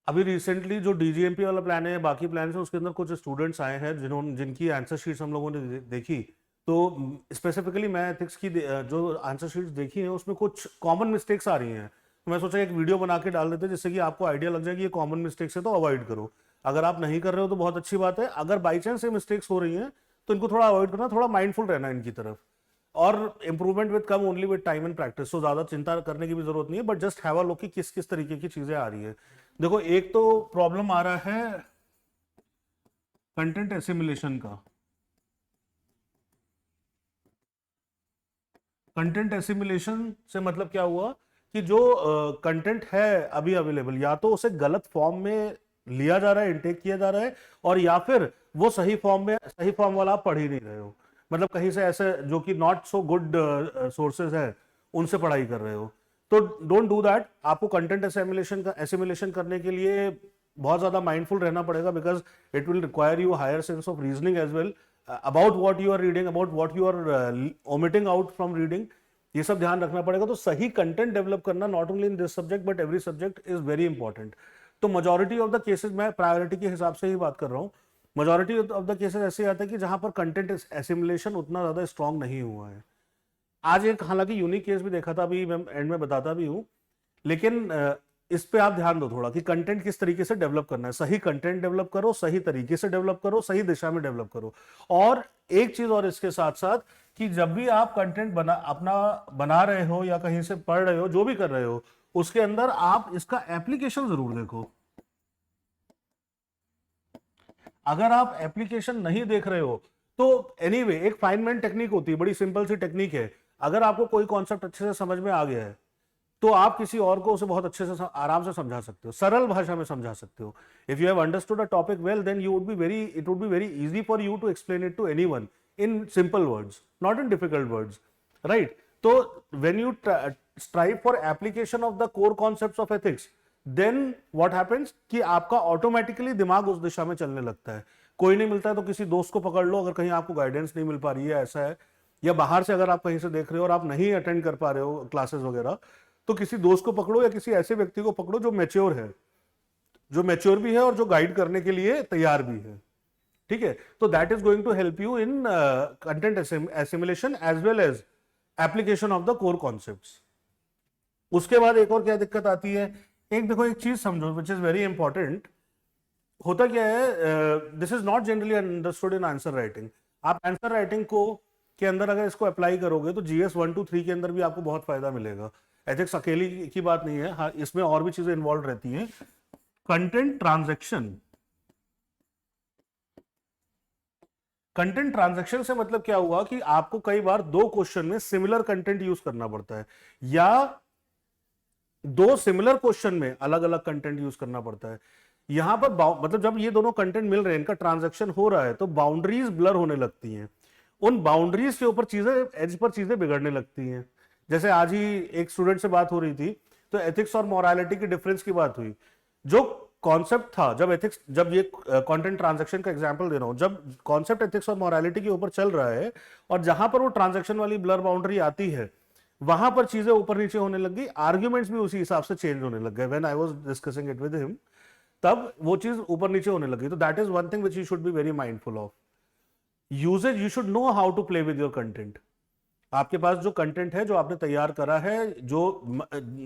अभी रिसेंटली जो डीजीएमपी वाला प्लान है, बाकी प्लान है, उसके अंदर कुछ स्टूडेंट्स आए हैं जिनकी आंसर शीट्स हम लोगों ने देखी। तो स्पेसिफिकली मैं एथिक्स की जो आंसर शीट्स देखी हैं उसमें कुछ कॉमन मिस्टेक्स आ रही हैं। तो मैं सोचा एक वीडियो बना के डाल देते जिससे कि आपको आइडिया लग जाए कि ये कॉमन मिस्टेक्स है तो अवॉइड करो। अगर आप नहीं कर रहे हो तो बहुत अच्छी बात है, अगर बाई चांस ये मिस्टेक्स हो रही हैं तो इनको थोड़ा अवॉइड करना, थोड़ा माइंडफुल रहना इनकी तरफ। और improvement with come only with time and practice, तो ज्यादा चिंता करने की भी जरूरत नहीं है, but just have a look कि किस किस तरीके की चीजें आ रही है। देखो, एक तो प्रॉब्लम आ रहा है कंटेंट एसिमिलेशन का। कंटेंट एसिमिलेशन से मतलब क्या हुआ कि जो कंटेंट है अभी अवेलेबल, या तो उसे गलत फॉर्म में लिया जा रहा है, इनटेक किया जा रहा है, और या फिर वो सही फॉर्म में, सही फॉर्म वाला आप पढ़ ही नहीं रहे हो। मतलब कहीं से ऐसे जो कि नॉट सो गुड सोर्सेज है उनसे पढ़ाई कर रहे हो। तो डोंट डू दैट। आपको कंटेंट एसिमिलेशन करने के लिए बहुत ज्यादा माइंडफुल रहना पड़ेगा, because it will require you higher sense of reasoning as well about what you are reading, about what you are omitting out from reading. ये सब ध्यान रखना पड़ेगा। तो सही कंटेंट डेवलप करना not only in this subject but every subject is very important. तो majority of the cases, मैं प्रायोरिटी के हिसाब से ही बात कर रहा हूँ, मेजॉरिटी ऑफ द केसेस ऐसे आते हैं कि जहां पर कंटेंट एसिमुलेशन उतना ज्यादा स्ट्रांग नहीं हुआ है। आज एक हालांकि यूनिक केस भी देखा था, अभी मैं एंड में बताता भी हूँ, लेकिन इस पे आप ध्यान दो थोड़ा कि कंटेंट किस तरीके से डेवलप करना है। सही कंटेंट डेवलप करो, सही तरीके से डेवलप करो, सही दिशा में डेवलप करो। और एक चीज और इसके साथ साथ, कि जब भी आप कंटेंट अपना बना रहे हो या कहीं से पढ़ रहे हो, जो भी कर रहे हो, उसके अंदर आप इसका एप्लीकेशन जरूर देखो। अगर आप एप्लीकेशन नहीं देख रहे हो तो एनीवे एक फाइनमैन टेक्निक होती है, बड़ी सिंपल सी टेक्निक है। अगर आपको कोई कॉन्सेप्ट अच्छे से समझ में आ गया है तो आप किसी और को उसे बहुत अच्छे से आराम से समझा सकते हो, सरल भाषा में समझा सकते हो। If you have understood a topic well, then it would be very easy for you to explain it to anyone in simple words, not in difficult words, right? तो when you strive for application of the core concepts of ethics, then what happens कि आपका automatically दिमाग उस दिशा में चलने लगता है। कोई नहीं मिलता है तो किसी दोस्त को पकड़ लो, अगर कहीं आपको गाइडेंस नहीं मिल पा रही है, ऐसा है, या बाहर से अगर आप कहीं से देख रहे हो और आप नहीं अटेंड कर पा रहे हो क्लासेस वगैरह, तो किसी दोस्त को पकड़ो या किसी ऐसे व्यक्ति को पकड़ो जो मैच्योर है, जो मैच्योर भी है और जो गाइड करने के लिए तैयार भी है। ठीक है? तो that is going to help you in content assimilation as well as application of the core concepts. उसके बाद एक और क्या दिक्कत आती है, एक देखो, एक चीज समझो विच इज वेरी इंपॉर्टेंट। होता क्या है, this is not generally understood in answer writing. आप आंसर राइटिंग को के अंदर अगर इसको अप्लाई करोगे तो जीएस 1 2 3 के अंदर भी आपको बहुत फायदा मिलेगा। एथिक्स अकेली की बात नहीं है, हाँ, इसमें और भी चीजें इन्वॉल्व रहती हैं। कंटेंट ट्रांजैक्शन, कंटेंट ट्रांजैक्शन से मतलब क्या हुआ कि आपको कई बार दो क्वेश्चन में सिमिलर कंटेंट यूज करना पड़ता है, या दो सिमिलर क्वेश्चन में अलग अलग कंटेंट यूज करना पड़ता है। यहां पर मतलब जब ये दोनों कंटेंट मिल रहे हैं, इनका ट्रांजैक्शन हो रहा है, तो बाउंड्रीज ब्लर होने लगती हैं। उन बाउंड्रीज के ऊपर चीजें, एज पर चीजें बिगड़ने लगती हैं। जैसे आज ही एक स्टूडेंट से बात हो रही थी, तो एथिक्स और मोरालिटी की डिफरेंस की बात हुई। जो कॉन्सेप्ट था, जब ये कंटेंट ट्रांजैक्शन का एग्जांपल दे रहा हूं, जब कॉन्सेप्ट एथिक्स और मोरालिटी के ऊपर चल रहा है और जहां पर वो ट्रांजैक्शन वाली ब्लर बाउंड्री आती है, वहां पर चीजें ऊपर नीचे होने लगी, आर्ग्यूमेंट्स भी उसी हिसाब से चेंज होने लग गए। When I was discussing it with him, तब वो चीज ऊपर नीचे होने लगी। तो that is one thing which you should be very mindful of. Usages, you should know how to play with your content. आपके पास जो कंटेंट है, जो आपने तैयार करा है, जो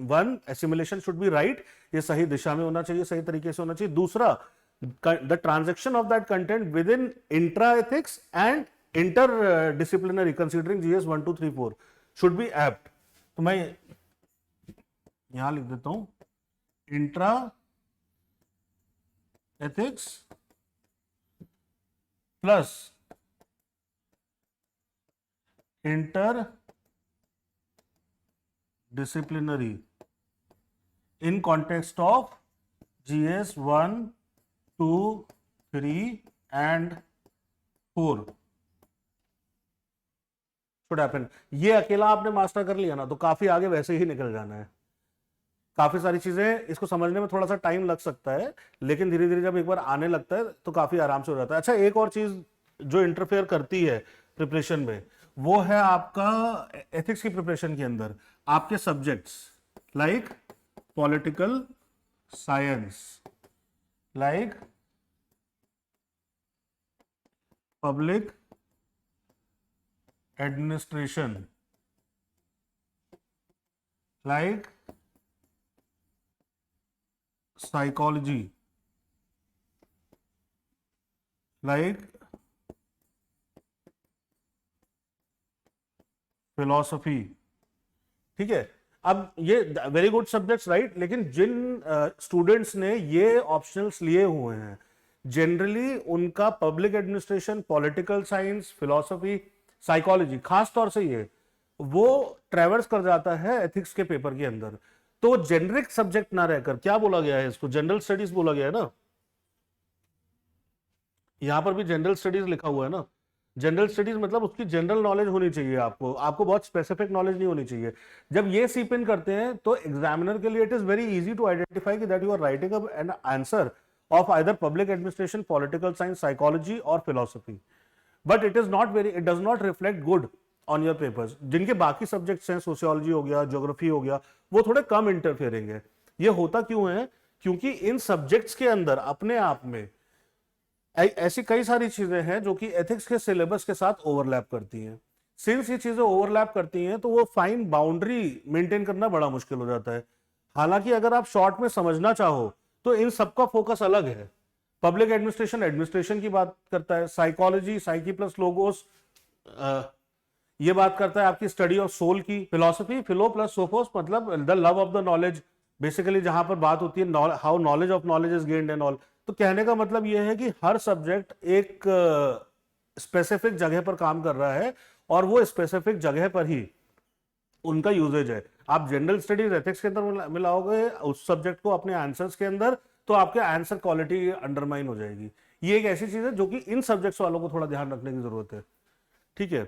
one, assimilation should be right, ये सही दिशा में होना चाहिए, सही तरीके से होना चाहिए। दूसरा, the transaction of that content with in intra ethics and inter disciplinary considering GS 1 2 3 4 should be apt. तो मैं यहां लिख देता हूं, intra ethics plus inter disciplinary in context of GS 1 2 3 and 4 should happen. ये अकेला आपने मास्टर कर लिया ना, तो काफी आगे वैसे ही निकल जाना है। काफी सारी चीजें, इसको समझने में थोड़ा सा टाइम लग सकता है, लेकिन धीरे धीरे जब एक बार आने लगता है तो काफी आराम से हो जाता है। अच्छा, एक और चीज जो इंटरफेयर करती है प्रिपरेशन में, वो है आपका एथिक्स की प्रिपरेशन के अंदर आपके subjects like political science, like public administration, like psychology, like philosophy. ठीक है, अब ये वेरी गुड सब्जेक्ट्स राइट, लेकिन जिन स्टूडेंट्स ने ये ऑप्शनल्स लिए हुए हैं जनरली उनका public administration, political science, philosophy, psychology, खास तौर से ये वो ट्रेवर्स कर जाता है एथिक्स के पेपर के अंदर। तो जेनरिक सब्जेक्ट ना रहकर क्या बोला गया है, इसको जनरल स्टडीज बोला गया है ना, यहां पर भी जनरल स्टडीज लिखा हुआ है ना। जनरल स्टडीज मतलब उसकी जनरल नॉलेज होनी चाहिए, आपको बहुत स्पेसिफिक नॉलेज नहीं होनी चाहिए। जब ये सीप इन करते हैं तो एग्जामिनर के लिए it is very easy to identify कि that you are writing an answer of either public administration, political science, psychology और philosophy, but it does not reflect good on your papers. जिनके बाकी सब्जेक्ट्स हैं, sociology हो गया, geography हो गया, वो थोड़े कम इंटरफेयरिंग है। ये होता क्यों है, क्योंकि इन सब्जेक्ट्स के अंदर अपने आप में ऐसी कई सारी चीजें हैं जो कि एथिक्स के सिलेबस के साथ ओवरलैप करती हैं। सिंस ये चीजें ओवरलैप करती हैं तो वो फाइन बाउंड्री मेंटेन करना बड़ा मुश्किल हो जाता है। हालांकि अगर आप शॉर्ट में समझना चाहो तो इन सबका फोकस अलग है। पब्लिक एडमिनिस्ट्रेशन एडमिनिस्ट्रेशन की बात करता है, साइकोलॉजी साइकी प्लस लोगोस ये बात करता है आपकी स्टडी ऑफ सोल की, फिलोसफी फिलो प्लस सोफोस मतलब the love of the knowledge, basically जहां पर बात होती है how knowledge of knowledge is gained and all. तो कहने का मतलब यह है कि हर सब्जेक्ट एक स्पेसिफिक जगह पर काम कर रहा है और वो स्पेसिफिक जगह पर ही उनका यूजेज है। आप जनरल स्टडीज एथिक्स के अंदर मिलाओगे उस सब्जेक्ट को अपने आंसर्स के अंदर, तो आपके आंसर क्वालिटी अंडरमाइन हो जाएगी। ये एक ऐसी चीज है जो कि इन सब्जेक्ट्स वालों को थोड़ा ध्यान रखने की जरूरत है। ठीक है,